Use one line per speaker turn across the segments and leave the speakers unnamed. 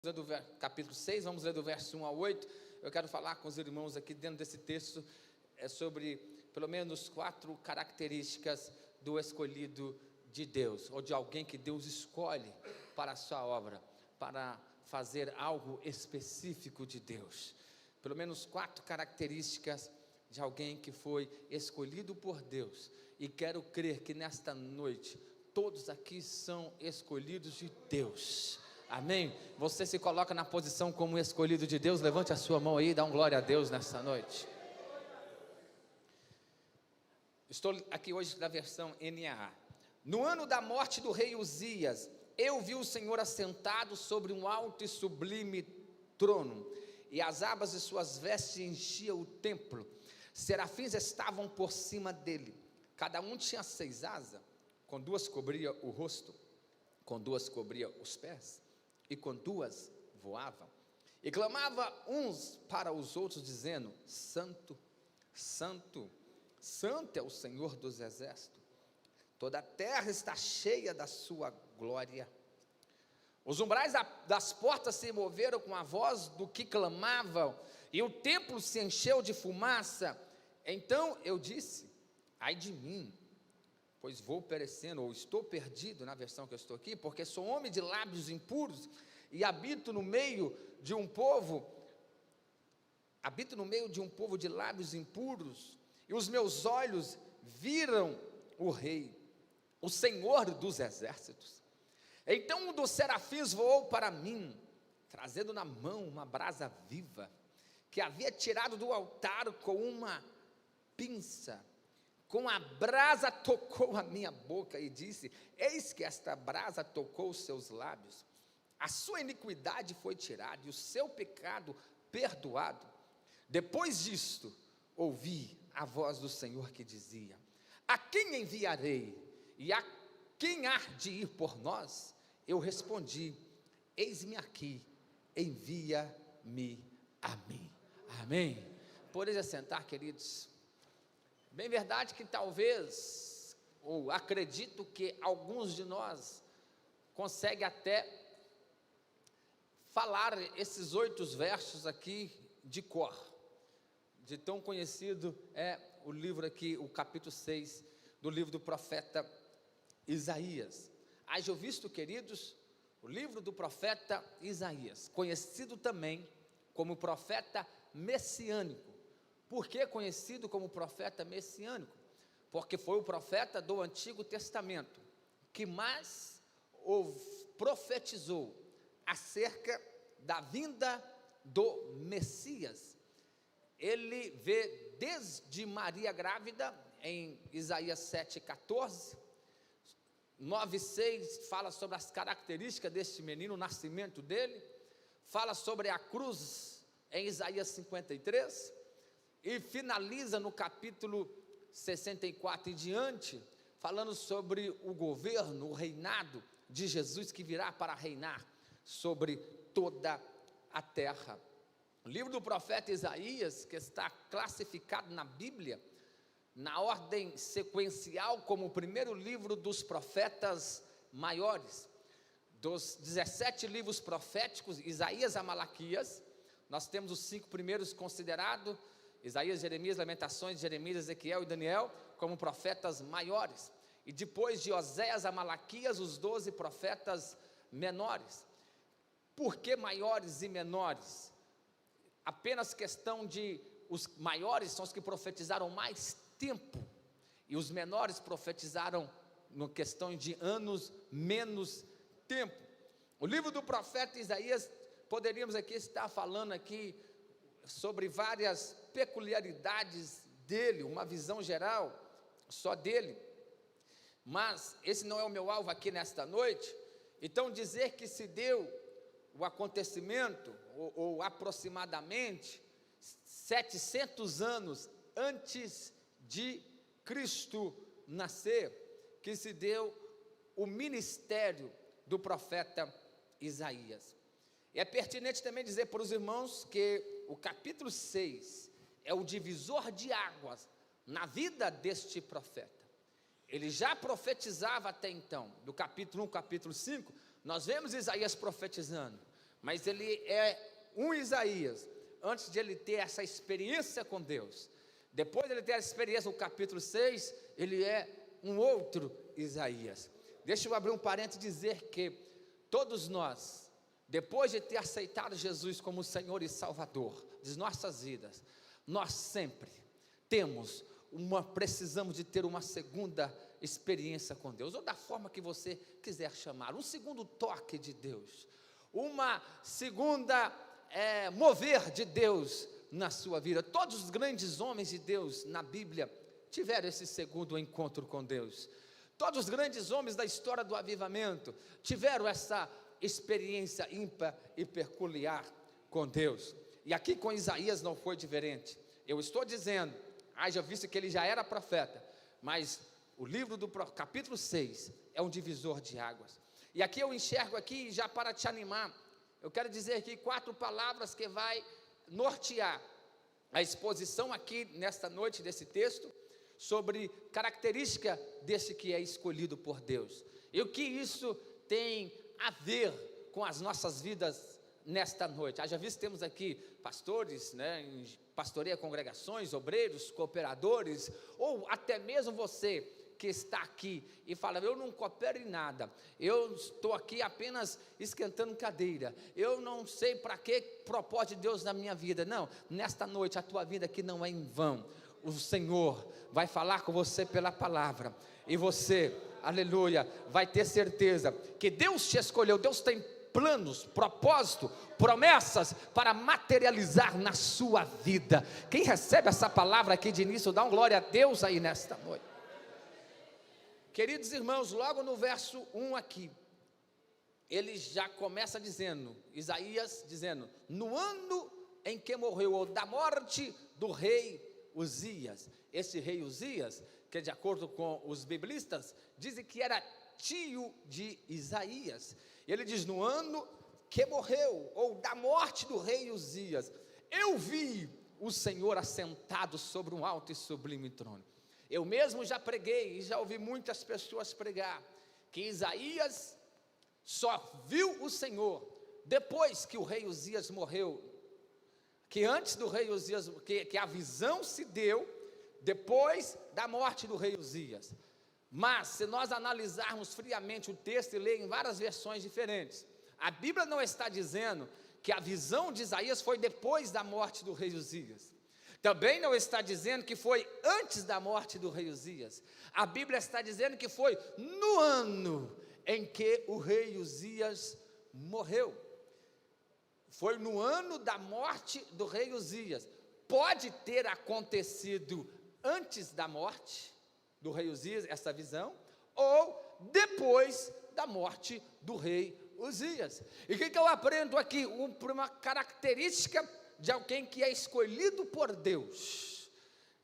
do capítulo 6, vamos ler do verso 1 a 8. Eu quero falar com os irmãos aqui dentro desse texto sobre pelo menos 4 características do escolhido de Deus, ou de alguém que Deus escolhe para a sua obra, para fazer algo específico de Deus. Pelo menos 4 características de alguém que foi escolhido por Deus, e quero crer que nesta noite todos aqui são escolhidos de Deus. Amém? Você se coloca na posição como escolhido de Deus? Levante a sua mão aí e dá um glória a Deus nessa noite. Estou aqui hoje na versão NAA. No ano da morte do rei Uzias, eu vi o Senhor assentado sobre um alto e sublime trono, e as abas de suas vestes enchiam o templo. Serafins estavam por cima dele, cada um tinha 6 asas, com 2 cobria o rosto, com 2 cobria os pés, e com 2 voavam, e clamava uns para os outros, dizendo: Santo, Santo, Santo é o Senhor dos exércitos, toda a terra está cheia da sua glória. Os umbrais das portas se moveram com a voz do que clamavam, e o templo se encheu de fumaça. Então eu disse: ai de mim, pois vou perecendo, ou estou perdido, na versão que eu estou aqui, porque sou homem de lábios impuros, e habito no meio de um povo de lábios impuros, e os meus olhos viram o Rei, o Senhor dos exércitos. Então um dos serafins voou para mim, trazendo na mão uma brasa viva, que havia tirado do altar com uma pinça. Com a brasa tocou a minha boca e disse: eis que esta brasa tocou os seus lábios, a sua iniquidade foi tirada e o seu pecado perdoado. Depois disto, ouvi a voz do Senhor que dizia: a quem enviarei? E a quem há de ir por nós? Eu respondi: eis-me aqui, envia-me a mim. Amém. Podem assentar, queridos. Bem verdade que talvez, ou acredito que alguns de nós conseguem até falar esses 8 versos aqui de cor, de tão conhecido é o livro aqui, o capítulo 6 do livro do profeta Isaías. Haja visto, queridos, o livro do profeta Isaías, conhecido também como profeta messiânico. Por que conhecido como profeta messiânico? Porque foi o profeta do Antigo Testamento que mais profetizou acerca da vinda do Messias. Ele vê desde Maria grávida, em Isaías 7,14, 9,6 fala sobre as características deste menino, o nascimento dele, fala sobre a cruz em Isaías 53, e finaliza no capítulo 64 e diante, falando sobre o governo, o reinado de Jesus, que virá para reinar sobre toda a terra. O livro do profeta Isaías, que está classificado na Bíblia, na ordem sequencial, como o primeiro livro dos profetas maiores, dos 17 livros proféticos, Isaías a Malaquias, nós temos os 5 primeiros considerados, Isaías, Jeremias, Lamentações, Jeremias, Ezequiel e Daniel, como profetas maiores, e depois de Oséias a Malaquias, os 12 profetas menores. Por que maiores e menores? Apenas questão de, os maiores são os que profetizaram mais tempo, e os menores profetizaram no questão de anos, menos tempo. O livro do profeta Isaías, poderíamos aqui estar falando aqui sobre várias peculiaridades dele, uma visão geral só dele, mas esse não é o meu alvo aqui nesta noite. Então dizer que se deu o acontecimento, ou aproximadamente 700 anos antes de Cristo nascer, que se deu o ministério do profeta Isaías. E é pertinente também dizer para os irmãos que o capítulo 6 é o divisor de águas na vida deste profeta. Ele já profetizava até então, do capítulo 1, capítulo 5, nós vemos Isaías profetizando, mas ele é um Isaías, antes de ele ter essa experiência com Deus. Depois de ele ter essa experiência, no capítulo 6, ele é um outro Isaías. Deixa eu abrir um parênteses e dizer que todos nós, depois de ter aceitado Jesus como Senhor e Salvador de nossas vidas, nós sempre precisamos de ter uma segunda experiência com Deus, ou da forma que você quiser chamar, um segundo toque de Deus, uma segunda mover de Deus na sua vida. Todos os grandes homens de Deus na Bíblia tiveram esse segundo encontro com Deus. Todos os grandes homens da história do avivamento tiveram essa experiência ímpar e peculiar com Deus. E aqui com Isaías não foi diferente. Eu estou dizendo, haja visto que ele já era profeta, mas o livro do capítulo 6 é um divisor de águas. E aqui eu enxergo aqui, já para te animar, eu quero dizer aqui 4 palavras que vai nortear a exposição aqui nesta noite desse texto, sobre característica desse que é escolhido por Deus, e o que isso tem a ver com as nossas vidas nesta noite. Já visto, temos aqui pastores, pastoreia congregações, obreiros, cooperadores, ou até mesmo você que está aqui e fala: eu não coopero em nada, eu estou aqui apenas esquentando cadeira, eu não sei para que propósito de Deus na minha vida. Não, nesta noite a tua vida aqui não é em vão. O Senhor vai falar com você pela palavra, e você, aleluia, vai ter certeza que Deus te escolheu. Deus tem planos, propósito, promessas para materializar na sua vida. Quem recebe essa palavra aqui de início, dá um glória a Deus aí nesta noite. Queridos irmãos, logo no verso 1 aqui, ele já começa dizendo, Isaías dizendo: no ano em que morreu, ou da morte do rei Uzias. Esse rei Uzias, que de acordo com os biblistas, dizem que era tio de Isaías. Ele diz: no ano que morreu, ou da morte do rei Uzias, eu vi o Senhor assentado sobre um alto e sublime trono. Eu mesmo já preguei e já ouvi muitas pessoas pregar que Isaías só viu o Senhor depois que o rei Uzias morreu, que antes do rei Uzias, que a visão se deu depois da morte do rei Uzias. Mas se nós analisarmos friamente o texto e ler em várias versões diferentes, a Bíblia não está dizendo que a visão de Isaías foi depois da morte do rei Uzias. Também não está dizendo que foi antes da morte do rei Uzias. A Bíblia está dizendo que foi no ano em que o rei Uzias morreu. Foi no ano da morte do rei Uzias. Pode ter acontecido antes da morte do rei Uzias, essa visão, ou depois da morte do rei Uzias. E o que eu aprendo aqui? Uma característica de alguém que é escolhido por Deus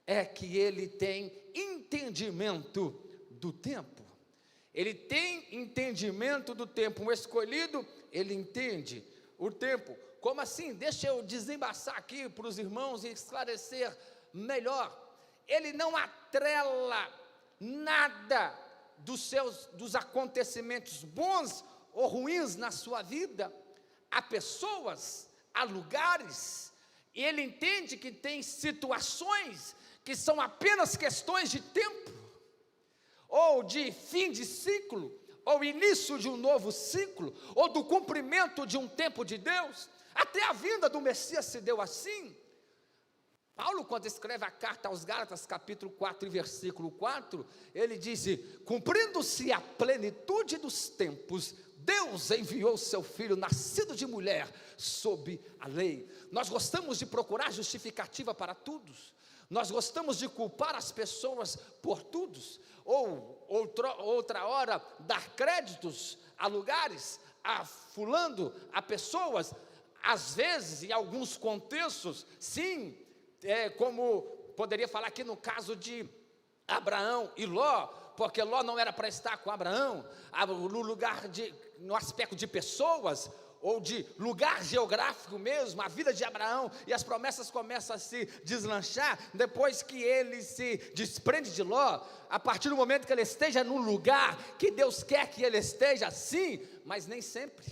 é que ele tem entendimento do tempo. Ele tem entendimento do tempo. Um escolhido, ele entende o tempo. Como assim? Deixa eu desembaçar aqui para os irmãos e esclarecer melhor. Ele não atrela nada dos acontecimentos bons ou ruins na sua vida a pessoas, a lugares. E ele entende que tem situações que são apenas questões de tempo, ou de fim de ciclo, ou início de um novo ciclo, ou do cumprimento de um tempo de Deus. Até a vinda do Messias se deu assim. Paulo, quando escreve a carta aos Gálatas, capítulo 4 e versículo 4, ele diz: cumprindo-se a plenitude dos tempos, Deus enviou o seu Filho, nascido de mulher, sob a lei. Nós gostamos de procurar justificativa para tudo. Nós gostamos de culpar as pessoas por tudo, ou outra hora dar créditos a lugares, a fulano, a pessoas. Às vezes, em alguns contextos, sim, como poderia falar aqui no caso de Abraão e Ló, porque Ló não era para estar com Abraão, no aspecto de pessoas, ou de lugar geográfico mesmo, a vida de Abraão e as promessas começam a se deslanchar, depois que ele se desprende de Ló, a partir do momento que ele esteja no lugar que Deus quer que ele esteja, sim, mas nem sempre.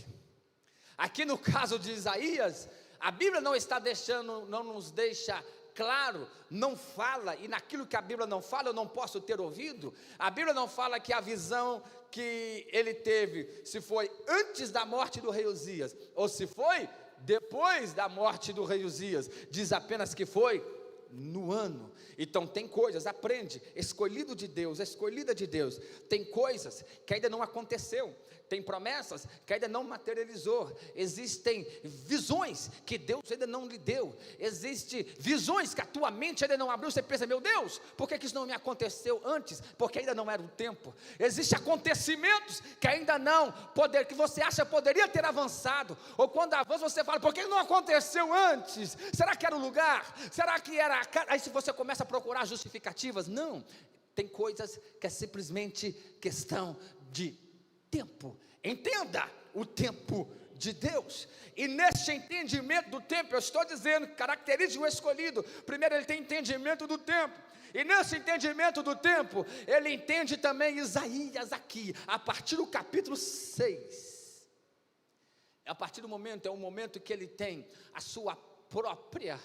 Aqui no caso de Isaías, a Bíblia não nos deixa claro, não fala, e naquilo que a Bíblia não fala, eu não posso ter ouvido. A Bíblia não fala que a visão que ele teve, se foi antes da morte do rei Uzias, ou se foi depois da morte do rei Uzias. Diz apenas que foi no ano. Então tem coisas, aprende, escolhido de Deus, escolhida de Deus, tem coisas que ainda não aconteceu, tem promessas que ainda não materializou, existem visões que Deus ainda não lhe deu, existem visões que a tua mente ainda não abriu. Você pensa, meu Deus, por que isso não me aconteceu antes? Porque ainda não era o tempo. Existem acontecimentos que ainda não, que você acha poderia ter avançado, ou quando avança você fala, por que não aconteceu antes? Será que era o lugar? Será que era a cara? Aí se você começa a procurar justificativas, não, tem coisas que é simplesmente questão de tempo. Entenda o tempo de Deus, e neste entendimento do tempo, eu estou dizendo, caracteriza o escolhido. Primeiro, ele tem entendimento do tempo, e nesse entendimento do tempo, ele entende também Isaías aqui, a partir do capítulo 6, a partir do momento, é um momento que ele tem a sua própria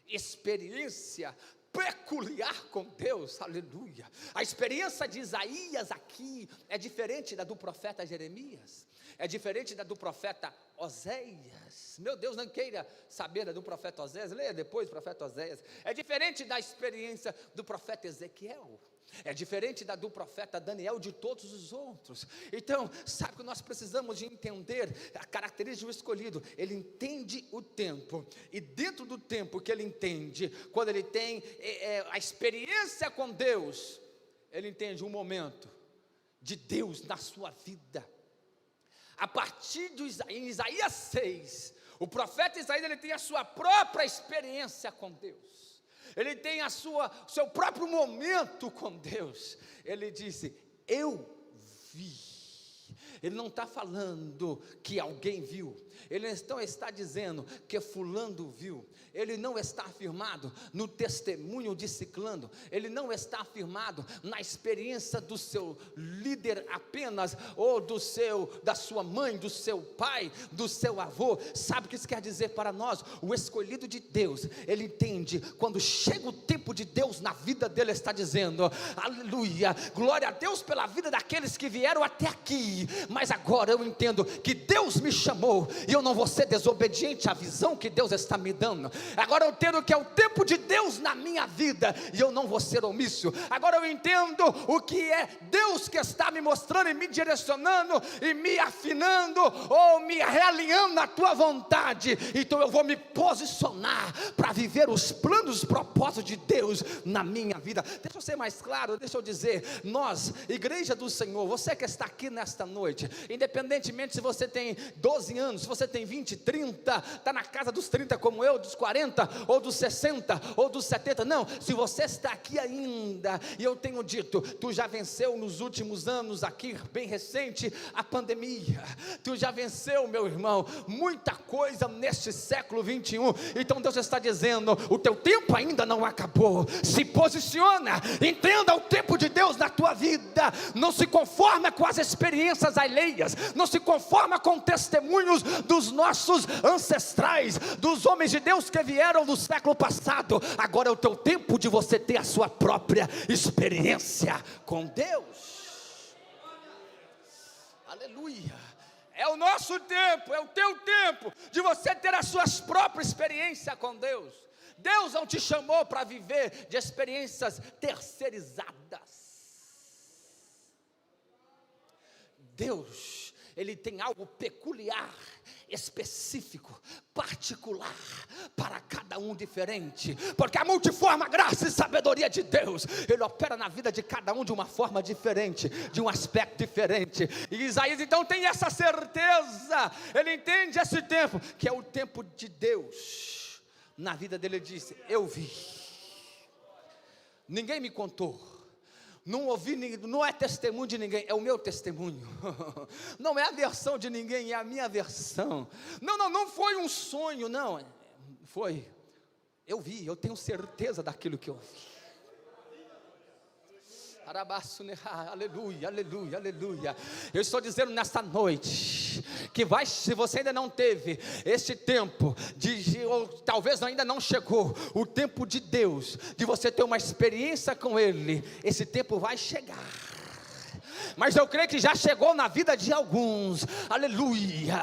experiência peculiar com Deus, aleluia. A experiência de Isaías aqui é diferente da do profeta Jeremias, é diferente da do profeta Oséias. Meu Deus, não queira saber da do profeta Oséias, leia depois o profeta Oséias. É diferente da experiência do profeta Ezequiel, é diferente da do profeta Daniel, de todos os outros. Então, sabe que nós precisamos de entender a característica do escolhido. Ele entende o tempo, e dentro do tempo que ele entende, quando ele tem a experiência com Deus, ele entende um momento de Deus na sua vida. A partir de em Isaías 6, o profeta Isaías, ele tem a sua própria experiência com Deus. Ele tem seu próprio momento com Deus. Ele disse, eu vi. Ele não está falando que alguém viu, ele não está dizendo que fulano viu, ele não está afirmado no testemunho de ciclano, ele não está afirmado na experiência do seu líder apenas, ou da sua mãe, do seu pai, do seu avô. Sabe o que isso quer dizer para nós? O escolhido de Deus, ele entende, quando chega o tempo de Deus na vida dele, está dizendo, aleluia, glória a Deus pela vida daqueles que vieram até aqui, mas agora eu entendo que Deus me chamou, e eu não vou ser desobediente à visão que Deus está me dando. Agora eu entendo que é o tempo de Deus na minha vida, e eu não vou ser omisso. Agora eu entendo o que é Deus que está me mostrando e me direcionando, e me afinando, ou me realinhando na tua vontade. Então eu vou me posicionar para viver os planos, os propósitos de Deus na minha vida. Deixa eu ser mais claro, deixa eu dizer, nós, igreja do Senhor, você que está aqui nesta noite, independentemente se você tem 12 anos, se você tem 20, 30, está na casa dos 30 como eu, dos 40, ou dos 60, ou dos 70, não, se você está aqui ainda, e eu tenho dito, tu já venceu nos últimos anos aqui, bem recente, a pandemia, tu já venceu, meu irmão, muita coisa neste século 21, então Deus está dizendo, o teu tempo ainda não acabou, se posiciona, entenda o tempo de Deus na tua vida, não se conforma com as experiências alheias, não se conforma com testemunhos dos nossos ancestrais, dos homens de Deus que vieram do século passado. Agora é o teu tempo de você ter a sua própria experiência com Deus. Aleluia. É o nosso tempo, é o teu tempo de você ter as suas próprias experiências com Deus. Deus não te chamou para viver de experiências terceirizadas. Deus, ele tem algo peculiar, específico, particular, para cada um diferente, porque a multiforme graça e sabedoria de Deus, ele opera na vida de cada um de uma forma diferente, de um aspecto diferente. E Isaías então tem essa certeza, ele entende esse tempo, que é o tempo de Deus na vida dele. Ele disse, eu vi, ninguém me contou, não ouvi, não é testemunho de ninguém, é o meu testemunho, não é a versão de ninguém, é a minha versão, não foi um sonho, não, foi, eu vi, eu tenho certeza daquilo que eu vi. Aleluia, aleluia, aleluia. Eu estou dizendo nesta noite, que vai, se você ainda não teve esse tempo, ou talvez ainda não chegou, o tempo de Deus, de você ter uma experiência com Ele, esse tempo vai chegar. Mas eu creio que já chegou na vida de alguns, aleluia.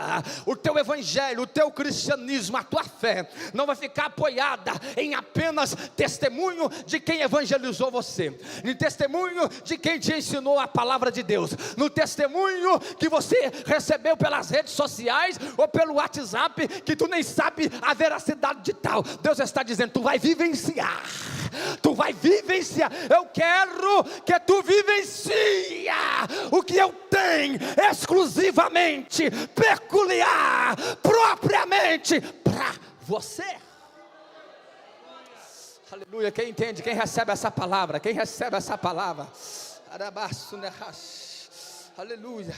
O teu evangelho, o teu cristianismo, a tua fé não vai ficar apoiada em apenas testemunho de quem evangelizou você, em testemunho de quem te ensinou a palavra de Deus, no testemunho que você recebeu pelas redes sociais ou pelo WhatsApp, que tu nem sabe a veracidade de tal. Deus está dizendo, tu vai vivenciar, tu vai vivenciar. Eu quero que tu vivencie o que eu tenho exclusivamente, peculiar, propriamente para você. Aleluia. Quem entende, quem recebe essa palavra, quem recebe essa palavra, aleluia,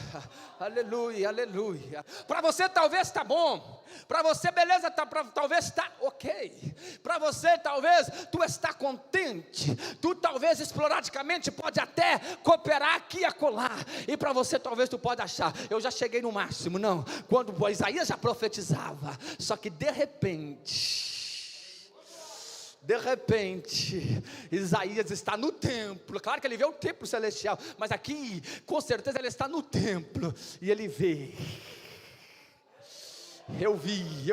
aleluia, aleluia. Para você talvez está bom, para você beleza, talvez está ok, para você talvez tu está contente, tu talvez esporadicamente pode até cooperar aqui e acolá, e para você talvez tu pode achar, eu já cheguei no máximo. Não, quando Isaías já profetizava, só que de repente, Isaías está no templo. Claro que ele vê o templo celestial, mas aqui, com certeza, ele está no templo. E ele vê, eu vi,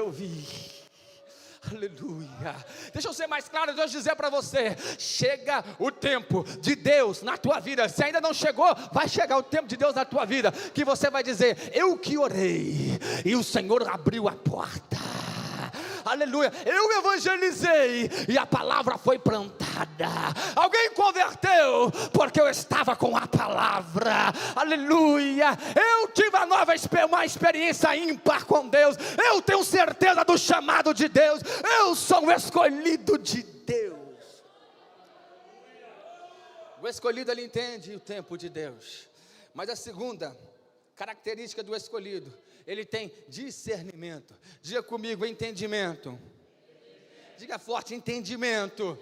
aleluia. Deixa eu ser mais claro, Deus dizer para você, chega o tempo de Deus na tua vida. Se ainda não chegou, vai chegar o tempo de Deus na tua vida, que você vai dizer, eu que orei, e o Senhor abriu a porta. Aleluia, eu evangelizei e a palavra foi plantada, alguém converteu porque eu estava com a palavra. Aleluia, eu tive uma experiência ímpar com Deus. Eu tenho certeza do chamado de Deus, eu sou o escolhido de Deus. O escolhido, ele entende o tempo de Deus. Mas a segunda característica do escolhido, ele tem discernimento. Diga comigo, entendimento. Diga forte, entendimento.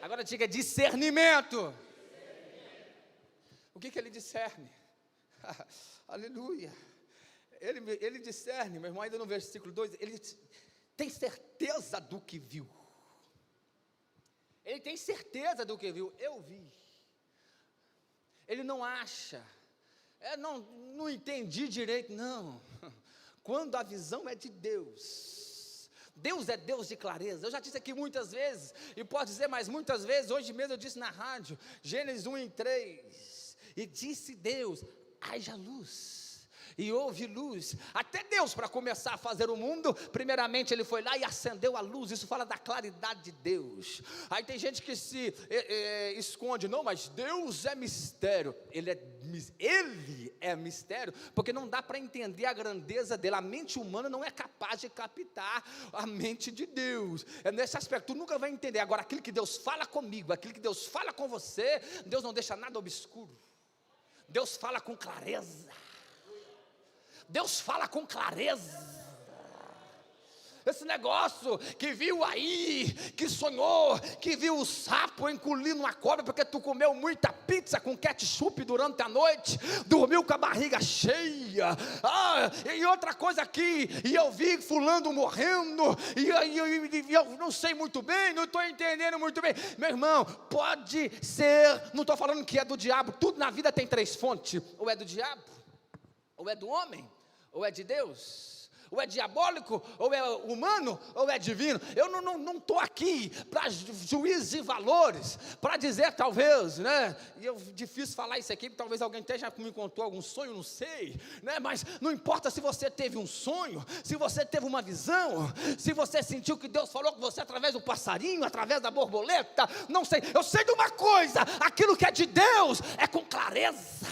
Agora diga discernimento. O que ele discerne? Aleluia. Ele discerne, meu irmão, ainda no versículo 2, ele tem certeza do que viu. Ele tem certeza do que viu. Eu vi. Ele não acha. Não entendi direito, não. Quando a visão é de Deus, Deus é Deus de clareza. Eu já disse aqui muitas vezes, e posso dizer mais muitas vezes, hoje mesmo eu disse na rádio, Gênesis 1:3, e disse Deus, haja luz, e houve luz. Até Deus, para começar a fazer o mundo, primeiramente ele foi lá e acendeu a luz. Isso fala da claridade de Deus. Aí tem gente que se esconde, não, mas Deus é mistério. Ele é mistério, porque não dá para entender a grandeza dele. A mente humana não é capaz de captar a mente de Deus. É nesse aspecto, tu nunca vai entender. Agora, aquilo que Deus fala comigo, aquilo que Deus fala com você, Deus não deixa nada obscuro. Deus fala com clareza. Deus fala com clareza. Esse negócio que viu aí, que sonhou, que viu o sapo engolindo uma cobra porque tu comeu muita pizza com ketchup durante a noite, dormiu com a barriga cheia. E outra coisa aqui, e eu vi fulano morrendo, e eu não sei muito bem, não estou entendendo muito bem. Meu irmão, pode ser, não estou falando que é do diabo. Tudo na vida tem três fontes: ou é do diabo, ou é do homem, ou é de Deus. Ou é diabólico, ou é humano, ou é divino. Eu não estou aqui para juízes e valores, para dizer talvez, né, e é difícil falar isso aqui, porque talvez alguém já me contou algum sonho, não sei, né, mas não importa se você teve um sonho, se você teve uma visão, se você sentiu que Deus falou com você através do passarinho, através da borboleta, não sei, eu sei de uma coisa, aquilo que é de Deus é com clareza,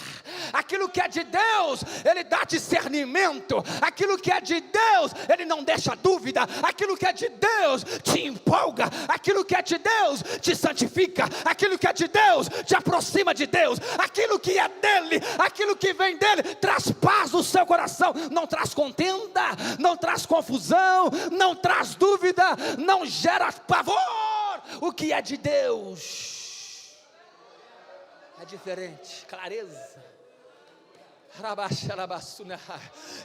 aquilo que é de Deus, Ele dá discernimento, aquilo que é de Deus, Ele não deixa dúvida, aquilo que é de Deus te empolga, aquilo que é de Deus te santifica, aquilo que é de Deus te aproxima de Deus, aquilo que é dEle, aquilo que vem dEle, traz paz no seu coração, não traz contenda, não traz confusão, não traz dúvida, não gera pavor. O que é de Deus é diferente, clareza.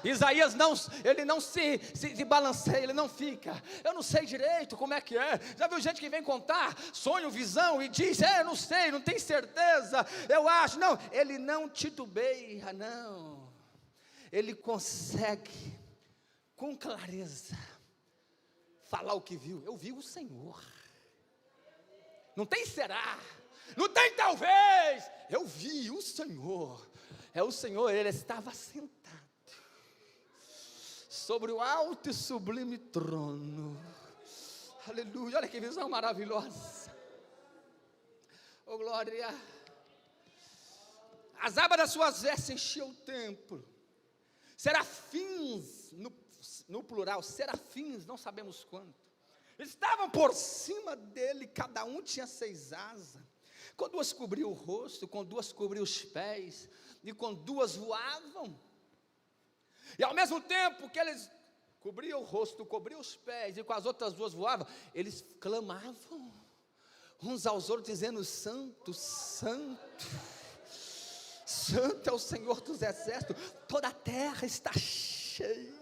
Isaías ele não se balanceia, ele não fica, eu não sei direito como é que é. Já viu gente que vem contar sonho, visão e diz, não sei, não tem certeza, eu acho. Não, ele não titubeia, não. Ele consegue com clareza falar o que viu. Eu vi o Senhor. Não tem será, não tem talvez, eu vi o Senhor. É o Senhor, ele estava sentado sobre o alto e sublime trono. Aleluia, olha que visão maravilhosa. Oh glória. As abas das suas vestes enchiam o templo. Serafins, no plural, serafins, não sabemos quanto, estavam por cima dele, cada um tinha 6 asas. Com 2 cobriu o rosto, com 2 cobriu os pés, e com 2 voavam. E ao mesmo tempo que eles cobriam o rosto, cobriam os pés, e com as outras 2 voavam, eles clamavam uns aos outros, dizendo: Santo, Santo, Santo é o Senhor dos exércitos, toda a terra está cheia.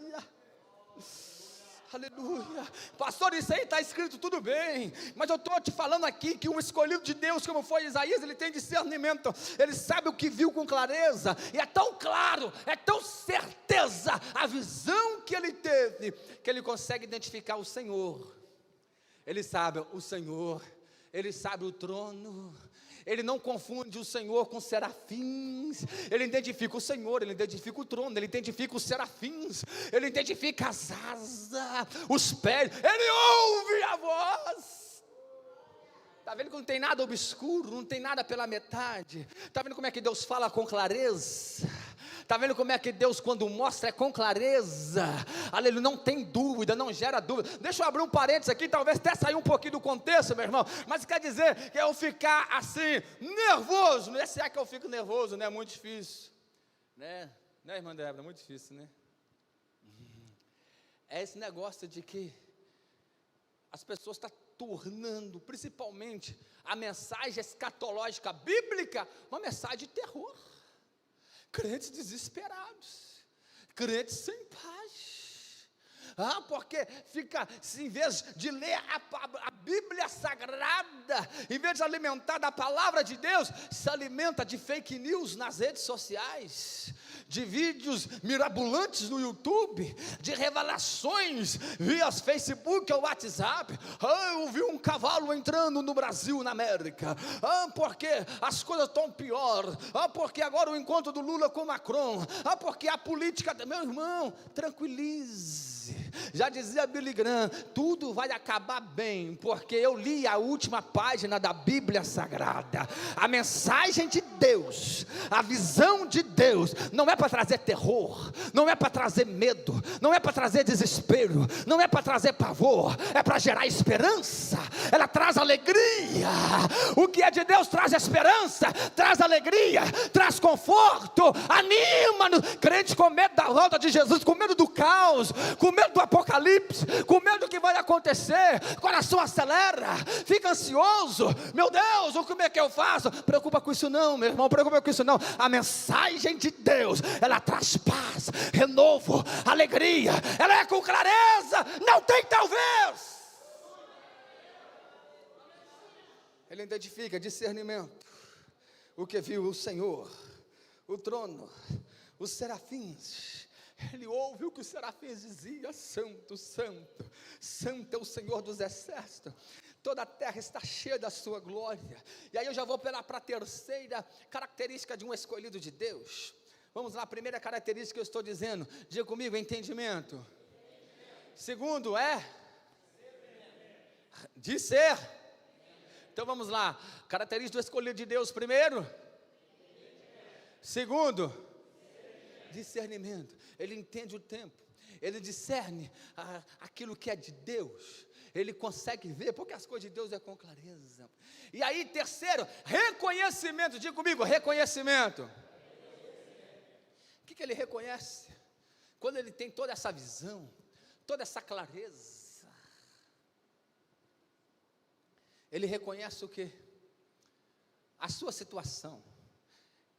Aleluia. Pastor, isso aí está escrito, tudo bem, mas eu estou te falando aqui que um escolhido de Deus, como foi Isaías, ele tem discernimento, ele sabe o que viu com clareza, e é tão claro, é tão certeza a visão que ele teve, que ele consegue identificar o Senhor. Ele sabe o Senhor, ele sabe o trono. Ele não confunde o Senhor com serafins. Ele identifica o Senhor, ele identifica o trono, ele identifica os serafins, ele identifica as asas, os pés, ele ouve a voz. Está vendo que não tem nada obscuro, não tem nada pela metade? Está vendo como é que Deus fala com clareza? Está vendo como é que Deus, quando mostra, é com clareza? Aleluia, não tem dúvida, não gera dúvida. Deixa eu abrir um parênteses aqui, talvez até sair um pouquinho do contexto, meu irmão, mas quer dizer que eu ficar assim, nervoso, se é que eu fico nervoso, né? É muito difícil, né, irmã Débora, é muito difícil, né? É esse negócio de que as pessoas estão tornando, principalmente, a mensagem escatológica bíblica, uma mensagem de terror. Crentes desesperados, crentes sem paz. Porque fica, em vez de ler a Bíblia Sagrada, em vez de alimentar da palavra de Deus, se alimenta de fake news nas redes sociais, de vídeos mirabolantes no YouTube, de revelações via Facebook ou WhatsApp. Eu vi um cavalo entrando no Brasil, na América. Porque as coisas estão pior. Porque agora o encontro do Lula com Macron. Porque a política, meu irmão, tranquilize. Já dizia Billy Graham, tudo vai acabar bem, porque eu li a última página da Bíblia Sagrada. A mensagem de Deus, a visão de Deus, não é para trazer terror, não é para trazer medo, não é para trazer desespero, não é para trazer pavor, é para gerar esperança. Ela traz alegria. O que é de Deus traz esperança, traz alegria, traz conforto, anima-nos. Crente com medo da volta de Jesus, com medo do caos, com medo do apocalipse, com medo do que vai acontecer, coração acelera, fica ansioso. Meu Deus, como é que eu faço? Preocupa com isso não, meu irmão, preocupa com isso não. A mensagem de Deus, ela traz paz, renovo, alegria, ela é com clareza, não tem talvez. Ele identifica discernimento, o que viu o Senhor, o trono, os serafins. Ele ouve o que os serafins diziam: Santo, Santo, Santo é o Senhor dos exércitos, toda a terra está cheia da sua glória. E aí eu já vou para a terceira característica de um escolhido de Deus. Vamos lá, a primeira característica que eu estou dizendo, diga comigo, entendimento. Segundo é de ser. Então vamos lá, característica do escolhido de Deus, primeiro. Segundo, discernimento. Ele entende o tempo, ele discerne aquilo que é de Deus, ele consegue ver, porque as coisas de Deus é com clareza. E aí terceiro, reconhecimento. Diga comigo, reconhecimento. O que ele reconhece? Quando ele tem toda essa visão, toda essa clareza, ele reconhece o quê? A sua situação.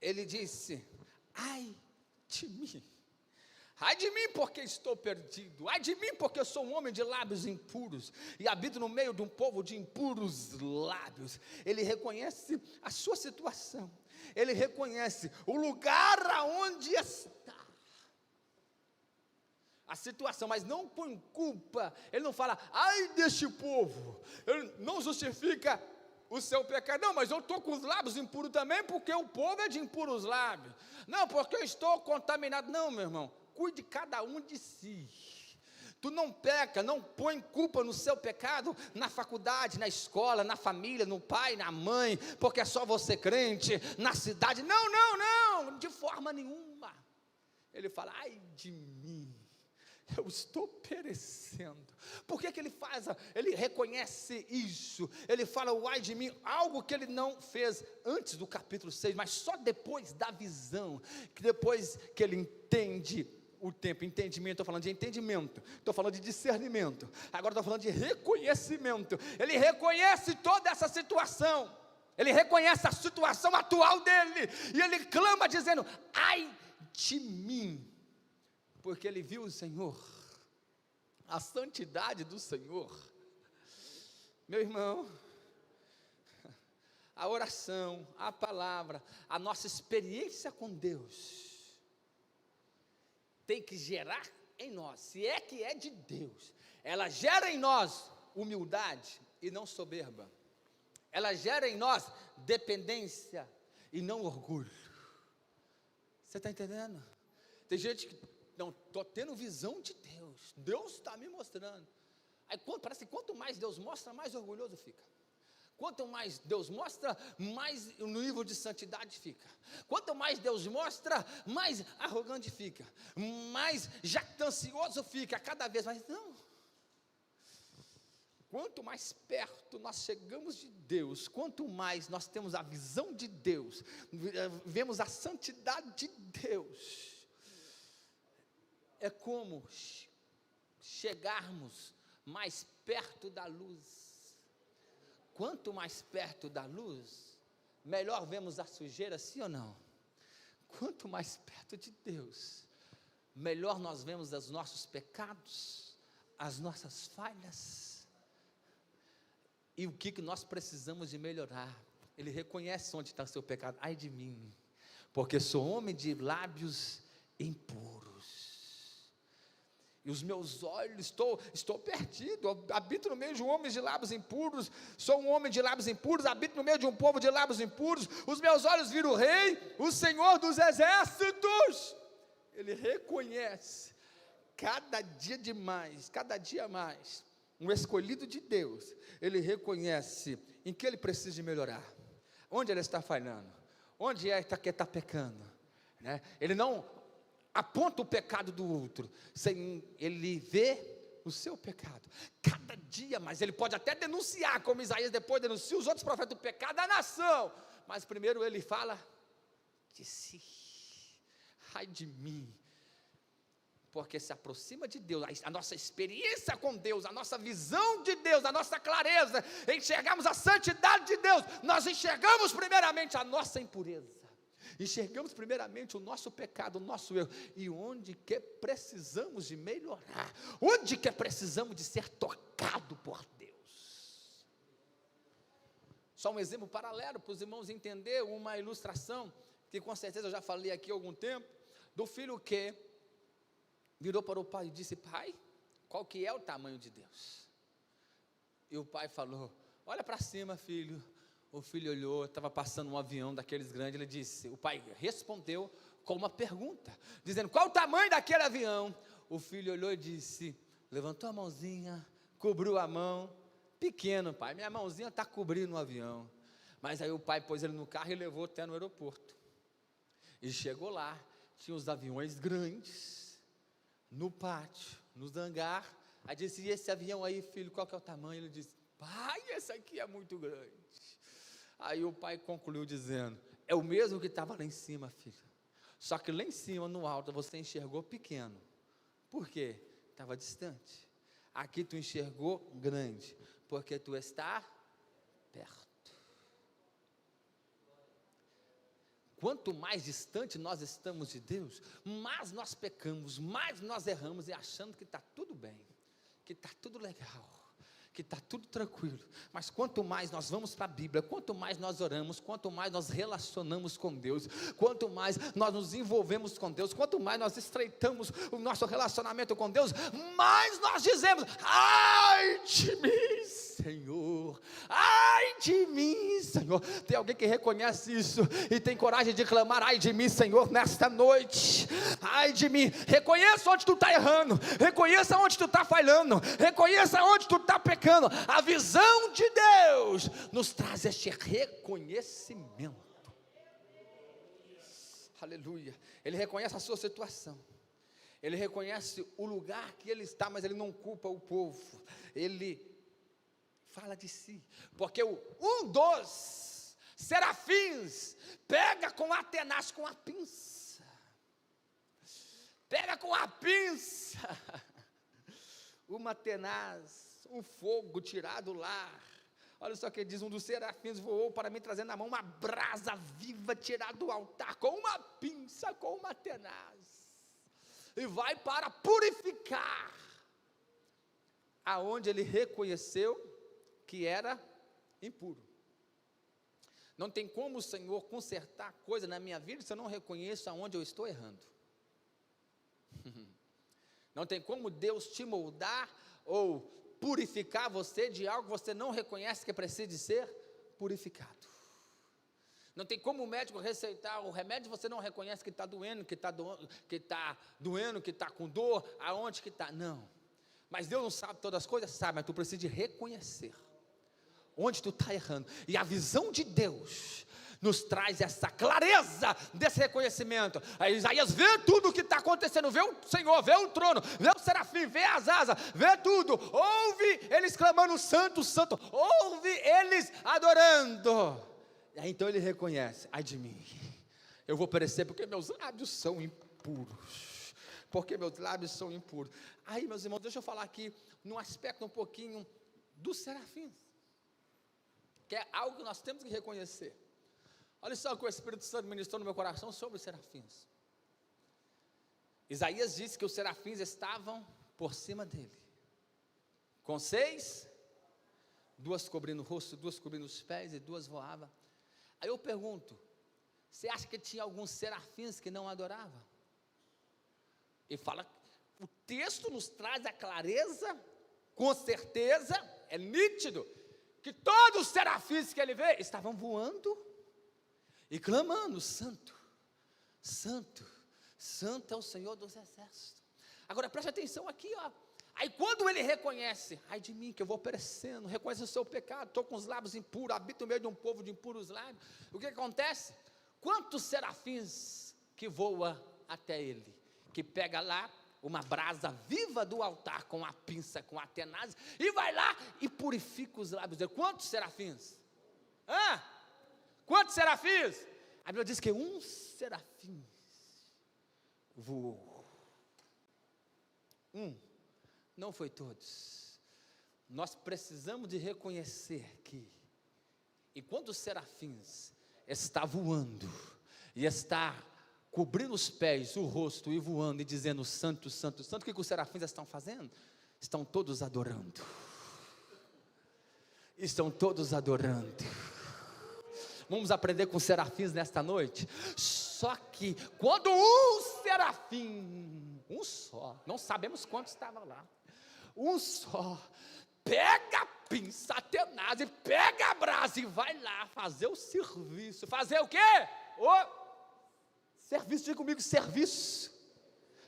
Ele disse: ai de mim. Ai de mim porque estou perdido, ai de mim porque eu sou um homem de lábios impuros e habito no meio de um povo de impuros lábios. Ele reconhece a sua situação, ele reconhece o lugar aonde está, a situação, mas não põe culpa, ele não fala, ai deste povo, ele não justifica o seu pecado, não, mas eu estou com os lábios impuros também, porque o povo é de impuros lábios, não, porque eu estou contaminado, não, meu irmão, cuide cada um de si. Tu não peca, não põe culpa no seu pecado na faculdade, na escola, na família, no pai, na mãe, porque é só você crente, na cidade, não, de forma nenhuma. Ele fala, ai de mim, eu estou perecendo. Por que ele faz? Ele reconhece isso, ele fala o ai de mim, algo que ele não fez antes do capítulo 6, mas só depois da visão, que depois que ele entende o tempo, entendimento, estou falando de entendimento, estou falando de discernimento, agora estou falando de reconhecimento, ele reconhece toda essa situação, ele reconhece a situação atual dele, e ele clama dizendo, ai de mim, porque ele viu o Senhor, a santidade do Senhor. Meu irmão, a oração, a palavra, a nossa experiência com Deus, tem que gerar em nós, se é que é de Deus, ela gera em nós humildade e não soberba, ela gera em nós dependência e não orgulho. Você está entendendo? Tem gente que, não, estou tendo visão de Deus, Deus está me mostrando, aí parece que quanto mais Deus mostra, mais orgulhoso fica. Quanto mais Deus mostra, mais o nível de santidade fica. Quanto mais Deus mostra, mais arrogante fica, mais jactancioso fica, cada vez mais. Não. Quanto mais perto nós chegamos de Deus, quanto mais nós temos a visão de Deus, vemos a santidade de Deus, é como chegarmos mais perto da luz. Quanto mais perto da luz, melhor vemos a sujeira, sim ou não? Quanto mais perto de Deus, melhor nós vemos os nossos pecados, as nossas falhas, e o que nós precisamos de melhorar. Ele reconhece onde está o seu pecado, ai de mim, porque sou homem de lábios impuros, e os meus olhos, estou perdido, habito no meio de homens de lábios impuros, sou um homem de lábios impuros, habito no meio de um povo de lábios impuros, os meus olhos viram o Rei, o Senhor dos exércitos. Ele reconhece, cada dia mais, um escolhido de Deus, ele reconhece em que ele precisa de melhorar, onde ele está falhando, onde é que está pecando, né? Ele não aponta o pecado do outro, ele vê o seu pecado, cada dia mais, ele pode até denunciar, como Isaías depois denuncia os outros profetas, o pecado da nação, mas primeiro ele fala de si, ai de mim, porque se aproxima de Deus, a nossa experiência com Deus, a nossa visão de Deus, a nossa clareza, enxergamos a santidade de Deus, nós enxergamos primeiramente a nossa impureza, enxergamos primeiramente o nosso pecado, o nosso erro, e onde que precisamos de melhorar, onde que precisamos de ser tocado por Deus. Só um exemplo paralelo para os irmãos entenderem, uma ilustração, que com certeza eu já falei aqui há algum tempo, do filho que virou para o pai e disse, pai, qual que é o tamanho de Deus? E o pai falou, olha para cima, filho. O filho olhou, estava passando um avião daqueles grandes, ele disse, o pai respondeu com uma pergunta, dizendo, qual o tamanho daquele avião? O filho olhou e disse, levantou a mãozinha, cobriu a mão, pequeno pai, minha mãozinha está cobrindo o avião, mas aí o pai pôs ele no carro e levou até no aeroporto, e chegou lá, tinha os aviões grandes, no pátio, nos hangar, aí disse, e esse avião aí, filho, qual que é o tamanho? Ele disse, pai, esse aqui é muito grande. Aí o pai concluiu dizendo, é o mesmo que estava lá em cima, filho, só que lá em cima, no alto, você enxergou pequeno, por quê? Estava distante, aqui tu enxergou grande, porque tu está perto. quanto mais distante nós estamos de Deus, mais nós pecamos, mais nós erramos e achando que está tudo bem, que está tudo legal, que está tudo tranquilo. Mas quanto mais nós vamos para a Bíblia, quanto mais nós oramos, quanto mais nós relacionamos com Deus, quanto mais nós nos envolvemos com Deus, quanto mais nós estreitamos o nosso relacionamento com Deus, mais nós dizemos: ai de mim, Senhor, ai de mim, Senhor. Tem alguém que reconhece isso e tem coragem de clamar: ai de mim, Senhor, nesta noite? Ai de mim. Reconheça onde tu está errando, reconheça onde tu está falhando, reconheça onde tu está pecando. A visão de Deus nos traz este reconhecimento. Aleluia. Ele reconhece a sua situação, ele reconhece o lugar que ele está, mas ele não culpa o povo, ele fala de si, porque um dos serafins pega com a tenaz, com a pinça, uma tenaz, um fogo tirado lá. Olha só que diz: um dos serafins voou para mim, trazendo na mão uma brasa viva tirada do altar, com uma pinça, com uma tenaz, e vai para purificar aonde ele reconheceu que era impuro. Não tem como o Senhor consertar coisa na minha vida se eu não reconheço aonde eu estou errando. Não tem como Deus te moldar ou purificar você de algo que você não reconhece que precisa ser purificado. Não tem como o médico receitar o remédio, você não reconhece que está doendo, que está com dor, aonde que está. Não, mas Deus não sabe todas as coisas, sabe, mas tu precisa de reconhecer onde tu está errando, e a visão de Deus nos traz essa clareza desse reconhecimento. Aí Isaías vê tudo o que está acontecendo, vê o Senhor, vê o trono, vê o serafim, vê as asas, vê tudo, ouve eles clamando: santo, santo, ouve eles adorando. E aí então ele reconhece: ai de mim, eu vou perecer porque meus lábios são impuros, Aí, meus irmãos, deixa eu falar aqui num aspecto um pouquinho dos serafins, que é algo que nós temos que reconhecer. Olha só o que o Espírito Santo ministrou no meu coração sobre os serafins. Isaías disse que os serafins estavam por cima dele, com 6, 2 cobrindo o rosto, 2 cobrindo os pés e 2 voavam. Aí eu pergunto: você acha que tinha alguns serafins que não adoravam? E fala, o texto nos traz a clareza, com certeza, é nítido, que todos os serafins que ele vê estavam voando e clamando: santo, santo, santo é o Senhor dos exércitos. Agora preste atenção aqui, ó. Aí quando ele reconhece: ai de mim, que eu vou perecendo, reconhece o seu pecado, estou com os lábios impuros, habito no meio de um povo de impuros lábios, o que acontece? Quantos serafins que voam até ele, que pega lá uma brasa viva do altar, com a pinça, com a tenaz, e vai lá e purifica os lábios dele. Quantos serafins? Quantos serafins? A Bíblia diz que um serafim voou. Não foi todos. Nós precisamos de reconhecer que, enquanto os serafins está voando, e está cobrindo os pés, o rosto, e voando, e dizendo: santo, santo, santo, o que os serafins estão fazendo? Estão todos adorando. Estão todos adorando. Vamos aprender com os serafins nesta noite. Só que quando um serafim, um só, não sabemos quantos estavam lá, um só, pega a pinça, a tenaz, e pega a brasa e vai lá fazer o serviço. Fazer o quê? O serviço. Diga comigo: serviço.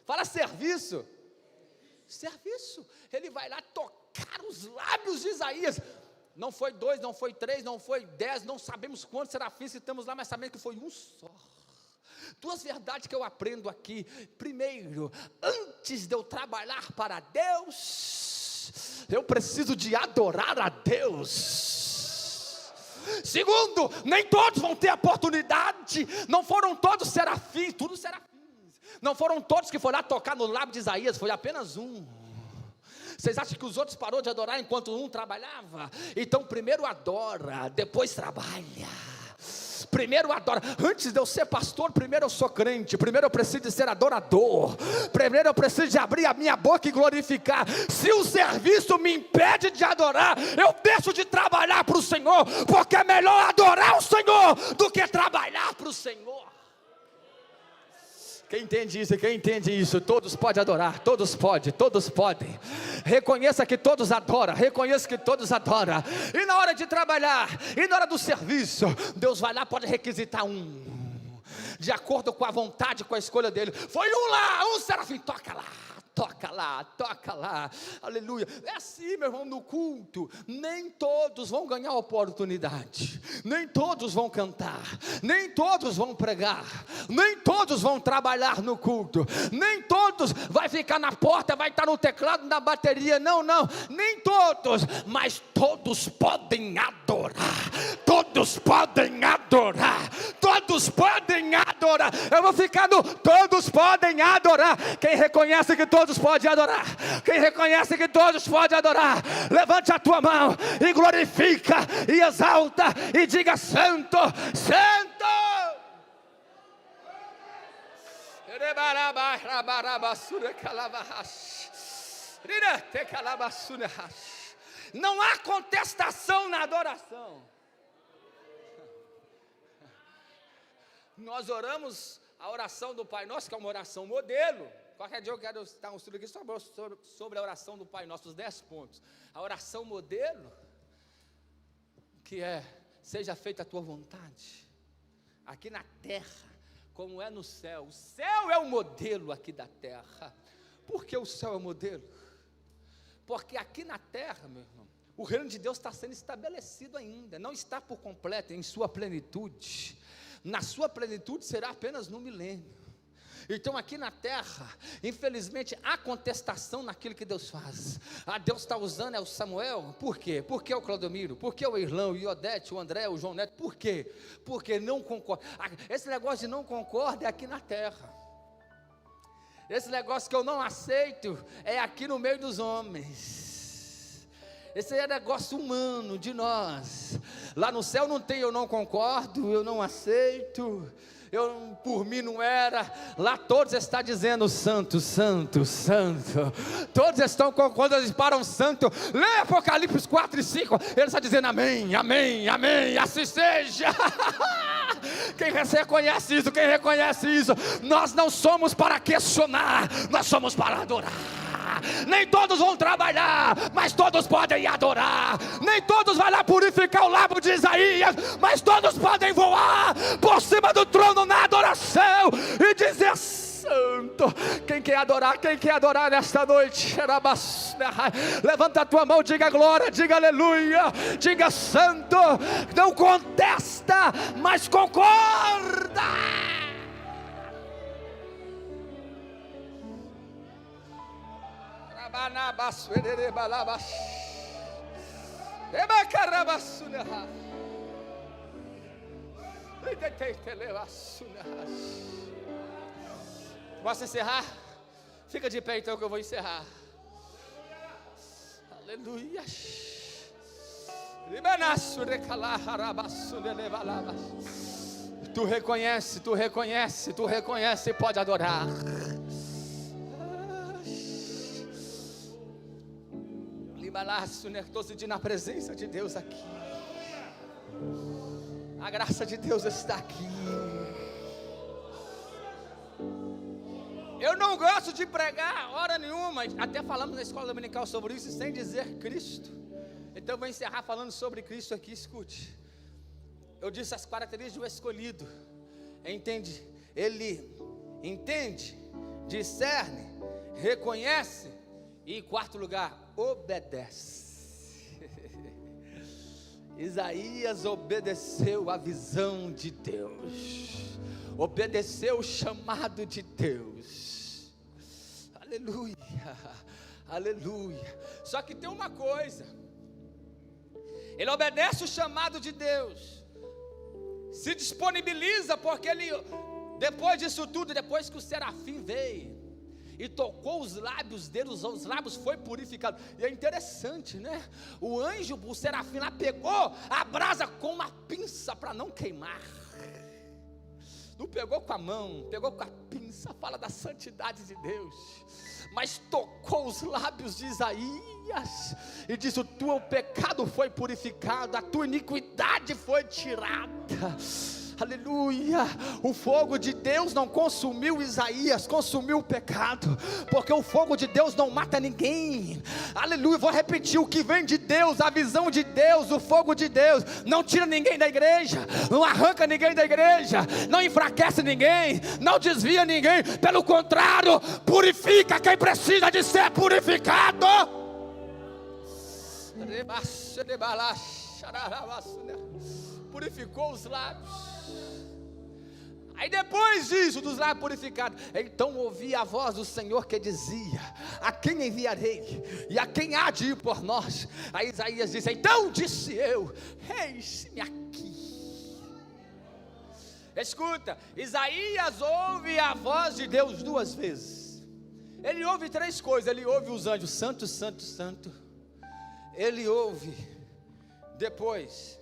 Fala: serviço. Serviço. Ele vai lá tocar os lábios de Isaías. Não foi 2, não foi 3, não foi 10, não sabemos quantos serafins estamos lá, mas sabemos que foi um só. 2 verdades que eu aprendo aqui. Primeiro, antes de eu trabalhar para Deus, eu preciso de adorar a Deus. Segundo, nem todos vão ter a oportunidade. Não foram todos serafins, tudo serafins. Não foram todos que foram lá tocar no lábio de Isaías, foi apenas um. Vocês acham que os outros parou de adorar enquanto um trabalhava? Então primeiro adora, depois trabalha. primeiro adora. Antes de eu ser pastor, primeiro eu sou crente, primeiro eu preciso de ser adorador, primeiro eu preciso de abrir a minha boca e glorificar. Se o serviço me impede de adorar, eu deixo de trabalhar para o Senhor, porque é melhor adorar o Senhor do que trabalhar para o Senhor. Quem entende isso? Quem entende isso? Todos podem adorar, todos podem. Reconheça que todos adoram, reconheça que todos adoram. E na hora de trabalhar, e na hora do serviço, Deus vai lá, pode requisitar de acordo com a vontade, com a escolha dele. Foi um serafim, toca lá, aleluia. É assim, meu irmão, no culto, nem todos vão ganhar oportunidade, nem todos vão cantar, nem todos vão pregar, nem todos vão trabalhar no culto, nem todos vai ficar na porta, vai estar no teclado, na bateria, não, nem todos, mas todos podem adorar, todos podem adorar. Eu vou ficar no todos podem adorar. Quem reconhece que todos podem adorar, quem reconhece que todos podem adorar, levante a tua mão e glorifica e exalta e diga: santo, santo. Não há contestação na adoração. Nós oramos a oração do Pai Nosso, que é uma oração modelo. Qualquer dia eu quero estar um estudo aqui sobre a oração do Pai Nosso, os 10 pontos. A oração modelo, que é: seja feita a tua vontade, aqui na terra, como é no céu. O céu é o modelo aqui da terra. Por que o céu é o modelo? Porque aqui na terra, meu irmão, o reino de Deus está sendo estabelecido ainda, não está por completo, em sua plenitude. Na sua plenitude será apenas no milênio. Então aqui na terra, infelizmente, há contestação naquilo que Deus faz. Deus está usando o Samuel. Por quê? Por que o Claudomiro? Por que o Irlão, o Iodete, o André, o João Neto? Por quê? Porque não concorda. Esse negócio de não concorda é aqui na terra. Esse negócio que eu não aceito é aqui no meio dos homens. Esse é negócio humano de nós. Lá no céu não tem eu não concordo, eu não aceito, por mim não era. Lá todos estão dizendo santo, santo, santo. Todos estão, quando eles param santo, lê Apocalipse 4 e 5, ele está dizendo amém, amém, amém, assim seja. Quem reconhece isso, nós não somos para questionar, nós somos para adorar. Nem todos vão trabalhar, mas todos podem adorar. Nem todos vão lá purificar o lábio de Isaías, mas todos podem voar por cima do trono na adoração e dizer santo. Quem quer adorar nesta noite? Levanta a tua mão, diga glória, diga aleluia, diga santo. Não contesta, mas concorda. Posso encerrar? Fica de pé então que eu vou encerrar. Aleluia. Tu reconhece, pode adorar. Estou sentindo a presença de Deus aqui. A graça de Deus está aqui. Eu não gosto de pregar hora nenhuma. Até falamos na escola dominical sobre isso, sem dizer Cristo. Então eu vou encerrar falando sobre Cristo aqui. Escute. Eu disse as características do escolhido. Ele entende, discerne, reconhece e, em quarto lugar, obedece. Isaías obedeceu a visão de Deus, obedeceu o chamado de Deus. Aleluia, aleluia. Só que tem uma coisa: ele obedece o chamado de Deus, se disponibiliza, porque ele, depois disso tudo, depois que o serafim veio e tocou os lábios dele, os lábios foi purificado. E é interessante, né? O serafim lá pegou a brasa com uma pinça para não queimar. Não pegou com a mão, pegou com a pinça, fala da santidade de Deus, mas tocou os lábios de Isaías, e diz: o teu pecado foi purificado, a tua iniquidade foi tirada. Aleluia. O fogo de Deus não consumiu Isaías, consumiu o pecado, porque o fogo de Deus não mata ninguém. Aleluia. Vou repetir: o que vem de Deus, a visão de Deus, o fogo de Deus não tira ninguém da igreja, não arranca ninguém da igreja, não enfraquece ninguém, não desvia ninguém. Pelo contrário, purifica quem precisa de ser purificado. Purificou os lábios. Aí depois disso, dos lábios purificados, então ouvi a voz do Senhor que dizia: a quem enviarei? E a quem há de ir por nós? Aí Isaías disse: então disse eu, eis-me aqui. Escuta, Isaías ouve a voz de Deus duas vezes. Ele ouve três coisas: ele ouve os anjos, santo, santo, santo. Ele ouve, depois,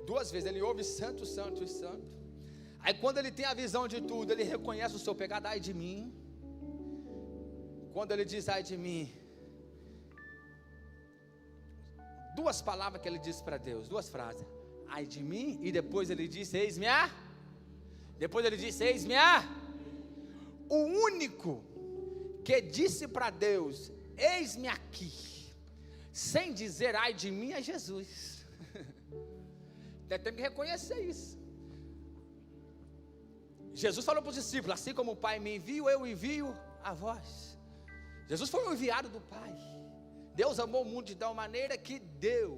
duas vezes, ele ouve santo, santo e santo. Aí quando ele tem a visão de tudo, ele reconhece o seu pecado. Ai de mim. Quando ele diz ai de mim, duas palavras que ele disse para Deus, duas frases: ai de mim, e depois ele disse eis-me a. Depois ele disse eis-me a. O único que disse para Deus eis-me aqui, sem dizer ai de mim, é Jesus. Tem que reconhecer isso. Jesus falou para os discípulos: assim como o Pai me envia, eu envio a vós. Jesus foi o enviado do Pai. Deus amou o mundo de tal maneira que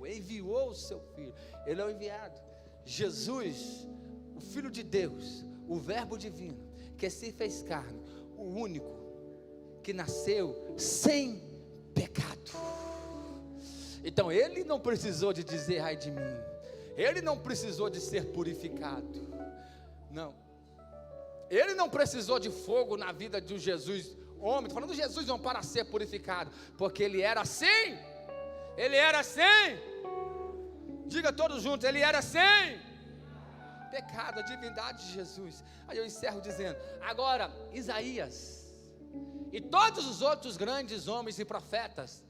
enviou o seu Filho. Ele é o enviado. Jesus, o Filho de Deus, o Verbo divino, que se fez carne, o único que nasceu sem pecado. Então ele não precisou de dizer ai de mim, ele não precisou de ser purificado, não. Ele não precisou de fogo na vida de Jesus, homem. Estou falando de Jesus não para ser purificado, porque ele era assim. Ele era sem. Diga todos juntos: ele era sem pecado, a divindade de Jesus. Aí eu encerro dizendo: agora Isaías e todos os outros grandes homens e profetas,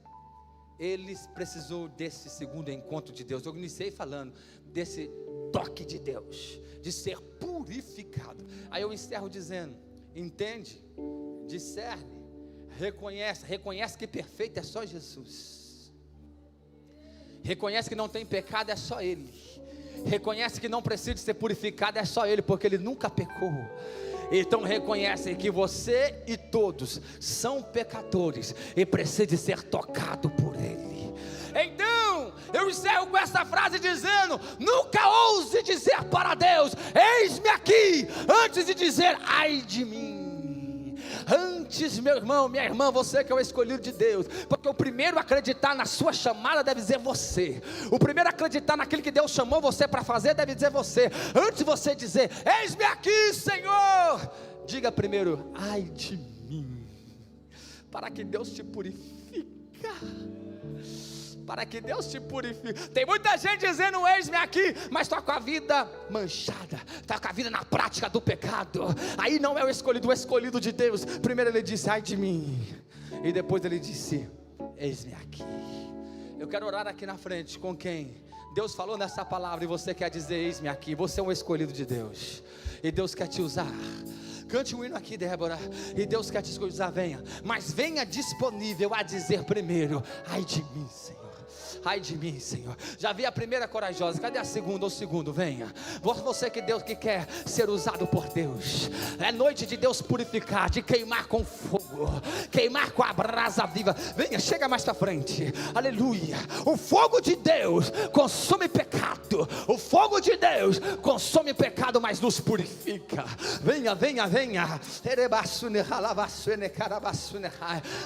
eles precisou desse segundo encontro de Deus. Eu iniciei falando desse toque de Deus, de ser purificado. Aí eu encerro dizendo: entende, discerne, reconhece que perfeito é só Jesus, reconhece que não tem pecado, é só Ele, reconhece que não precisa ser purificado, é só Ele, porque Ele nunca pecou. Então reconhece que você e todos são pecadores e precisa de ser tocado por Ele. Então eu encerro com essa frase dizendo: nunca ouse dizer para Deus eis-me aqui, antes de dizer ai de mim. Antes, meu irmão, minha irmã, você que é o escolhido de Deus, porque o primeiro a acreditar na sua chamada deve dizer você. O primeiro a acreditar naquilo que Deus chamou você para fazer deve dizer você. Antes de você dizer eis-me aqui, Senhor, diga primeiro ai de mim, para que Deus te purifica. Para que Deus te purifique. Tem muita gente dizendo eis-me aqui, mas está com a vida manchada, está com a vida na prática do pecado. Aí não é o escolhido de Deus. Primeiro ele disse ai de mim, e depois ele disse eis-me aqui. Eu quero orar aqui na frente com quem Deus falou nessa palavra e você quer dizer eis-me aqui. Você é um escolhido de Deus e Deus quer te usar. Cante um hino aqui, Débora, e Deus quer te usar. Venha, mas venha disponível a dizer primeiro ai de mim, Senhor. Ai de mim, Senhor. Já vi a primeira corajosa, cadê a segunda? O segundo, venha. Você que Deus que quer ser usado por Deus, é noite de Deus purificar, de queimar com fogo, queimar com a brasa viva. Venha, chega mais pra frente. Aleluia. O fogo de Deus consome pecado. O fogo de Deus consome pecado, mas nos purifica. Venha, venha, venha.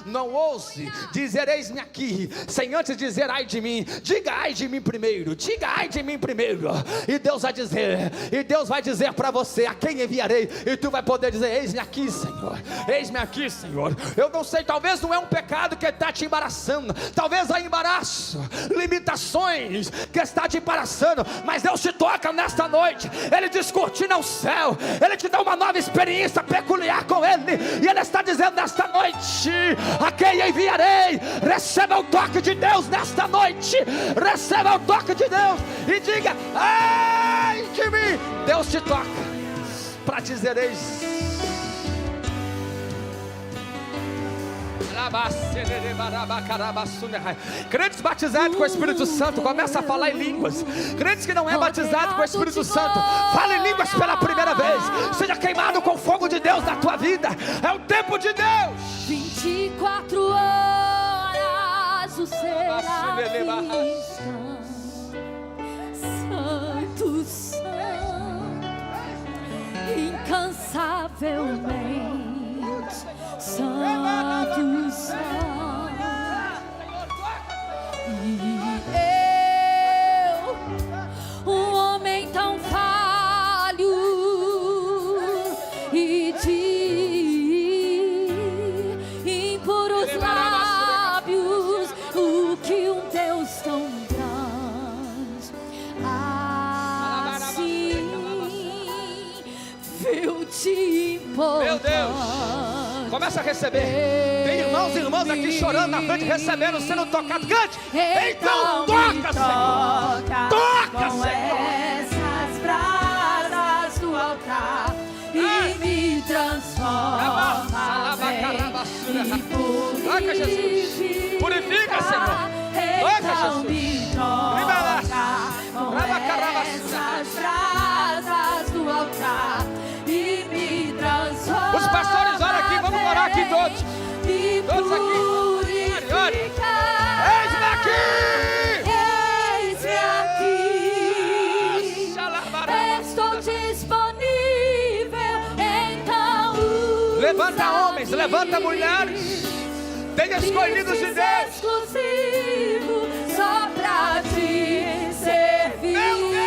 Não ouse dizer eis-me aqui, sem antes dizer ai de mim. Diga ai de mim primeiro, diga ai de mim primeiro. E Deus vai dizer para você: a quem enviarei? E tu vai poder dizer: eis-me aqui, Senhor, eis-me aqui, Senhor. Eu não sei, talvez não é um pecado que está te embaraçando, talvez há embaraço, limitações que está te embaraçando, mas Deus te toca nesta noite, Ele descortina o céu, Ele te dá uma nova experiência peculiar com Ele, e Ele está dizendo nesta noite: a quem enviarei? Receba o toque de Deus nesta noite, receba o toque de Deus, e diga ai de mim. Deus te toca para dizer: eis. Crentes batizados com o Espírito Santo, começa a falar em línguas. Crentes que não é batizado com o Espírito Santo, fala em línguas pela primeira vez. Seja queimado com o fogo de Deus na tua vida. É o tempo de Deus.
24 horas o serafim santo, santo, incansavelmente santo, santo. E eu, um homem tão falho e de impuros lábios, o que um Deus tão grande assim viu te importar.
Meu Deus, começa a receber. Tem irmãos e irmãs aqui chorando na frente, recebendo, sendo tocados. Cante. Então toca, Senhor. Toca,
com
Senhor.
essas brasas do altar e me transforma.
Toca, Jesus. Purifica, Senhor. Toca, Jesus.
Libera com essas brasas do altar e me transforma.
Os pastores oram aqui, vamos orar aqui todos. Todos aqui. Ore. Eis-me aqui.
Eis-me aqui. Estou disponível, então
levanta homens, levanta mulheres. Tenha escolhidos de Deus.
Exclusivo só pra te servir.
Meu Deus.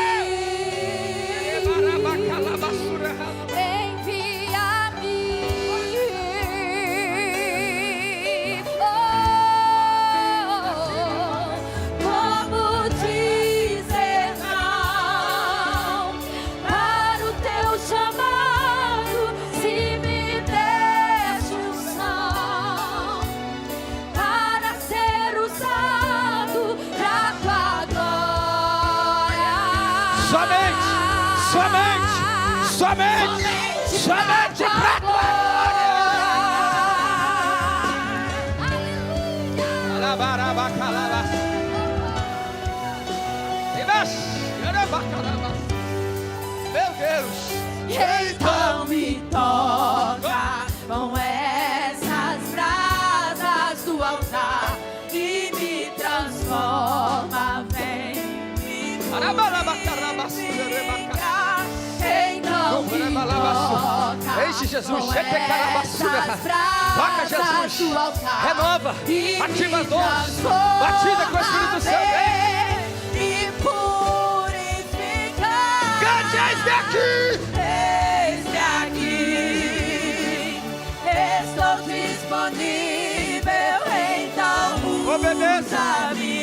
Somente pra tua glória. Meu Deus.
Então me toca com essas brasas do altar e me transforma, vem me purificar. Então me toca
Enche, Jesus.
com essas
Toca, Jesus.
do altar
Renova.
e
Ativa
me
a dor.
transforma,
Batida com o Espírito Santo.
me purificar.
Cante, eis-me aqui.
Eis-me aqui, estou disponível, então usa-me.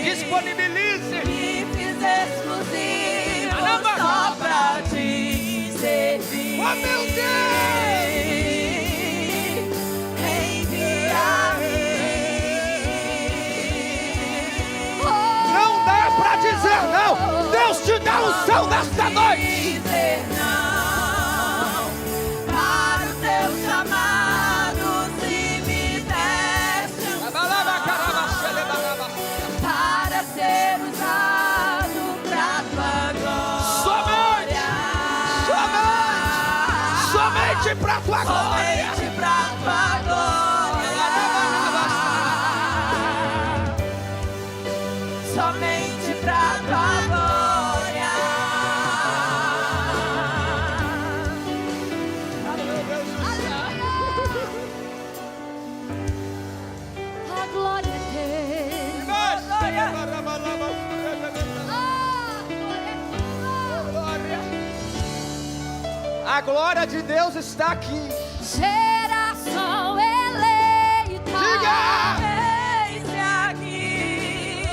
Disponibilize.
Me fiz exclusivo só pra te servir.
Oh, meu Deus!
Envia-me.
Não dá pra dizer não. Deus te dá unção nesta noite.
Dizer não para o teu chamado, se me deste para ser usado pra tua glória.
Somente pra tua glória.
Somente pra tua glória. Somente pra tua glória. A glória é teu.
A glória de Deus está aqui.
Geração eleita.
Diga!
Eis-me aqui.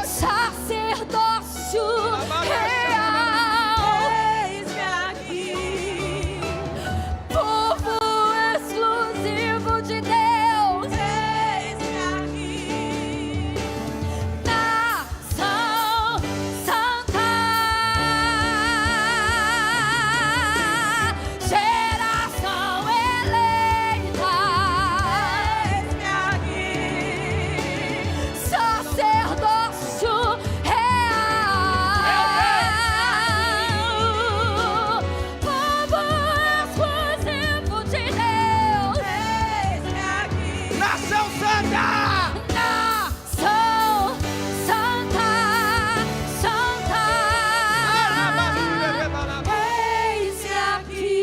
Sacerdócio real. Eis-me aqui. Povo exclusivo de Deus. Eis-me aqui. Nação santa. Geração eleita. Eis-me aqui. Sacerdócio real. Povo exclusivo de Deus. Eis-me aqui.
Nação Santa!
Nação santa, santa. Eis-me aqui.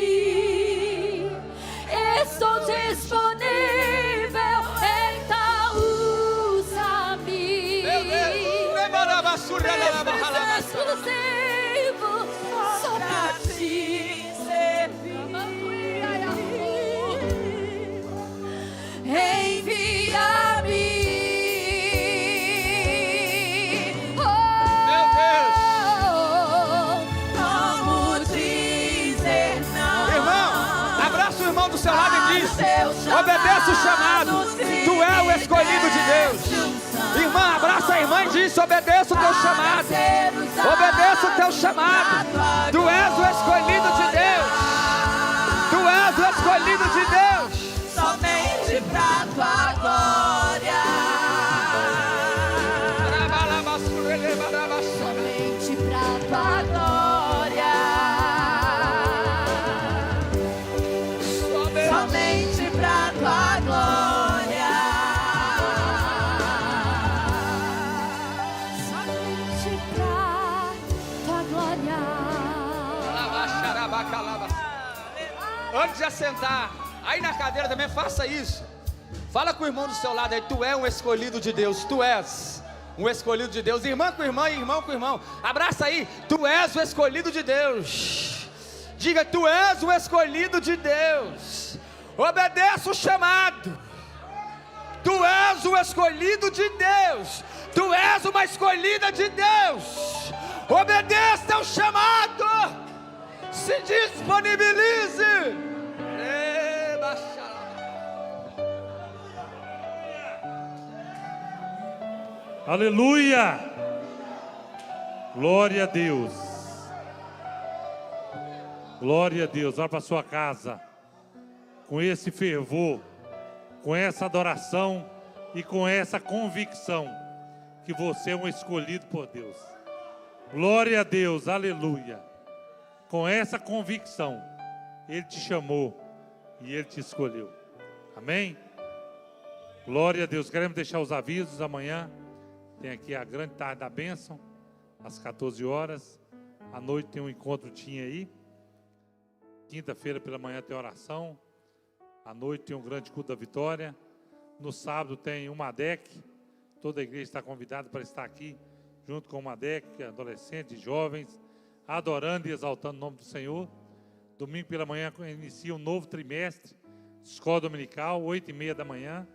Estou disponível, então usa-me.
Meu Deus!
Exclusivo só pra te servir. Envia-me.
Meu Deus!
Como dizer não?
Irmão, abraça o irmão do seu lado e diz: obedeça o chamado. Tu é o escolhido de Deus. Irmã, abraça a irmã e diz: obedeça o teu chamado. Obedeça o teu chamado. Tu és o escolhido de Deus. Tu és o escolhido de Deus.
Somente pra tua glória. Somente pra tua glória. Somente pra tua glória. Somente pra tua glória.
Antes de assentar, aí na cadeira também faça isso. Fala com o irmão do seu lado aí: tu é um escolhido de Deus. Tu és um escolhido de Deus. Irmã com irmã e irmão com irmão. Abraça aí: tu és o escolhido de Deus. Diga: tu és o escolhido de Deus. Obedeça o chamado. Tu és o escolhido de Deus. Tu és uma escolhida de Deus. Obedeça ao chamado. Se disponibilize.
Aleluia! Glória a Deus. Glória a Deus. Vá para sua casa com esse fervor, com essa adoração e com essa convicção que você é um escolhido por Deus. Glória a Deus, aleluia. Com essa convicção, Ele te chamou e Ele te escolheu. Amém? Glória a Deus. Queremos deixar os avisos. Amanhã tem aqui a grande tarde da bênção, às 14 horas. À noite tem um encontro aí. Quinta-feira pela manhã tem oração. À noite tem um grande culto da vitória. No sábado tem uma ADEC. Toda a igreja está convidada para estar aqui, junto com uma ADEC, adolescentes, jovens, adorando e exaltando o nome do Senhor. Domingo pela manhã inicia um novo trimestre, escola dominical, 8h30 da manhã.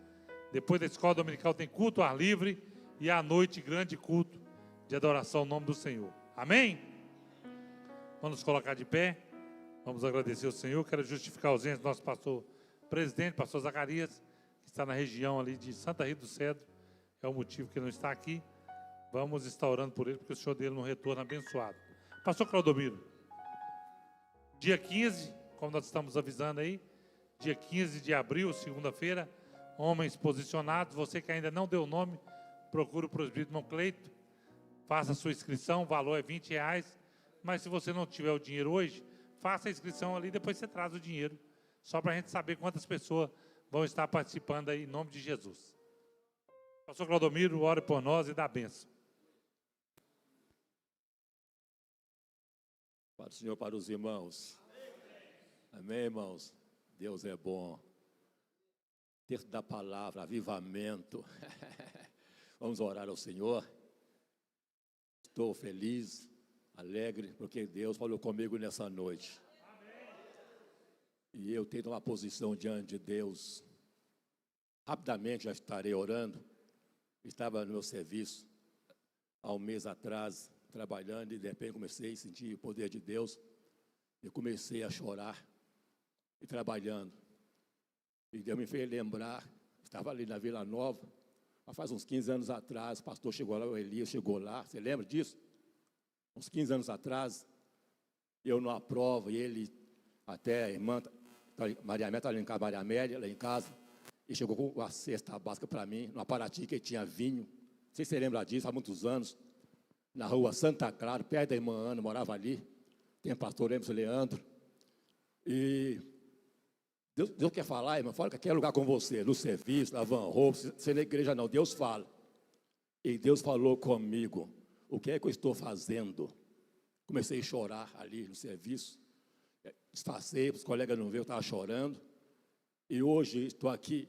Depois da escola dominical tem culto ao ar livre. E à noite, grande culto de adoração ao nome do Senhor. Amém? Vamos nos colocar de pé. Vamos agradecer ao Senhor. Quero justificar a ausência do nosso pastor presidente, pastor Zacarias, que está na região ali de Santa Rita do Cedro. É o motivo que ele não está aqui. Vamos estar orando por ele, porque o Senhor dele não retorna abençoado. Pastor Claudomiro, dia 15, como nós estamos avisando aí, dia 15 de abril, segunda-feira, homens posicionados. Você que ainda não deu o nome, procura o presbítero irmão Cleito, faça a sua inscrição, o valor é R$20, mas se você não tiver o dinheiro hoje, faça a inscrição ali, depois você traz o dinheiro, só para a gente saber quantas pessoas vão estar participando aí, em nome de Jesus. Pastor Claudomiro, ore por nós e dá a bênção.
Para o Senhor, para os irmãos. Amém, irmãos? Deus é bom. Texto da palavra, avivamento. Vamos orar ao Senhor. Estou feliz, alegre, porque Deus falou comigo nessa noite. E eu tenho uma posição diante de Deus. Rapidamente já estarei orando. Estava no meu serviço há um mês atrás, trabalhando, e de repente comecei a sentir o poder de Deus. Eu comecei a chorar e trabalhando. E Deus me fez lembrar, estava ali na Vila Nova, faz uns 15 anos atrás, o pastor chegou lá, o Elias chegou lá, você lembra disso? Uns 15 anos atrás, eu numa prova, e ele, até a irmã, Maria Amélia, estava em casa, Maria Amélia, lá em casa, e chegou com a cesta básica para mim, numa Paraty que tinha vinho, não sei se você lembra disso, há muitos anos, na rua Santa Clara, perto da irmã Ana, morava ali, tem o pastor Leandro, e Deus quer falar, irmão, fala que quer lugar com você, no serviço, lavando roupa, você na igreja não, Deus fala. E Deus falou comigo, o que é que eu estou fazendo? Comecei a chorar ali no serviço, disfarcei, os colegas não viram, eu estava chorando. E hoje estou aqui,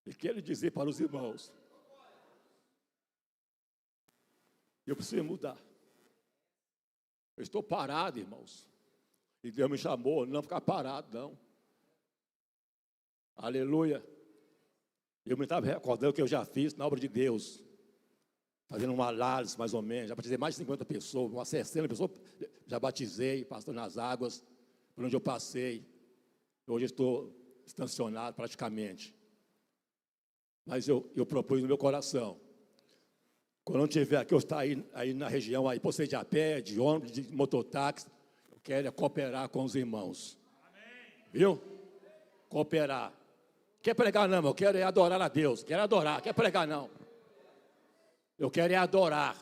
e quero dizer para os irmãos, eu preciso mudar. Eu estou parado, irmãos. E Deus me chamou, não ficar parado, não. Aleluia. Eu me estava recordando que eu já fiz na obra de Deus, fazendo uma análise mais ou menos, já batizei mais de 50 pessoas, umas 60 pessoas, já batizei, pastor nas águas, por onde eu passei. Hoje estou estacionado praticamente. Mas eu propus no meu coração, quando eu estiver aqui, eu estar aí na região, aí, você de a pé, de ônibus, de mototáxi, eu quero cooperar com os irmãos. Amém. Viu? Cooperar. Quer pregar não, eu quero adorar a Deus. Quero adorar, quer pregar não. Eu quero adorar.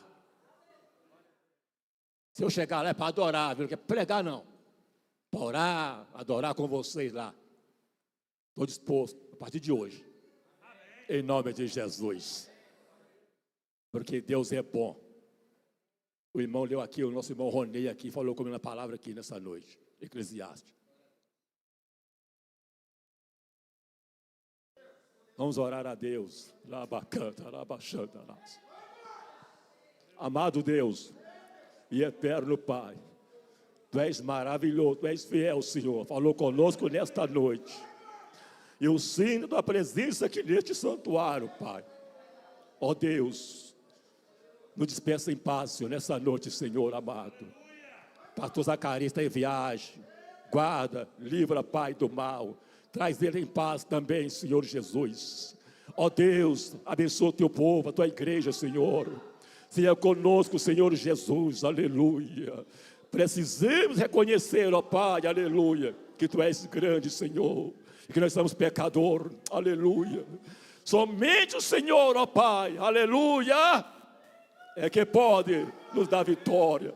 Se eu chegar lá é para adorar, viu? Quer pregar não. Para orar, adorar com vocês lá. Estou disposto, a partir de hoje. Amém. Em nome de Jesus. Porque Deus é bom. O irmão leu aqui, o nosso irmão Ronei aqui, falou comigo na palavra aqui nessa noite. Eclesiastes. Vamos orar a Deus. Amado Deus e eterno Pai, Tu és maravilhoso, Tu és fiel, Senhor. Falou conosco nesta noite. E o sino da presença aqui neste santuário, Pai. Ó Deus, nos dispensa em paz, Senhor, nessa noite, Senhor amado. Pastor Zacarias está em viagem. Guarda, livra, Pai, do mal. Traz ele em paz também, Senhor Jesus. Ó Deus, abençoa o teu povo, a tua igreja, Senhor. Seja conosco, Senhor Jesus, aleluia. Precisamos reconhecer, ó Pai, aleluia, que tu és grande, Senhor, e que nós somos pecadores, aleluia. Somente o Senhor, ó Pai, aleluia, é que pode nos dar vitória.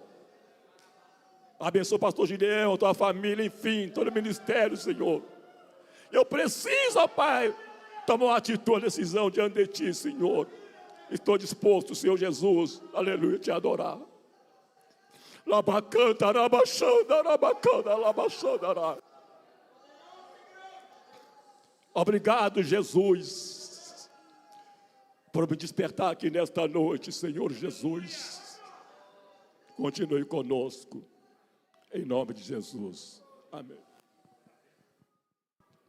Abençoa o pastor Gideão, tua família, enfim, todo o ministério, Senhor. Eu preciso, ó Pai, tomar uma atitude, uma decisão diante de Ti, Senhor. Estou disposto, Senhor Jesus, aleluia, te adorar. Labacanta, rabachanda, rabacanda, labachanda. Obrigado, Jesus, por me despertar aqui nesta noite, Senhor Jesus. Continue conosco, em nome de Jesus. Amém.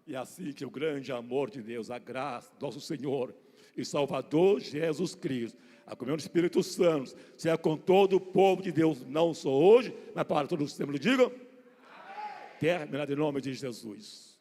E assim que o grande amor de Deus, a graça do nosso Senhor e Salvador Jesus Cristo, a comunhão do Espírito Santo, seja com todo o povo de Deus, não só hoje, mas para todos os tempos. Digam, terminado em nome de Jesus.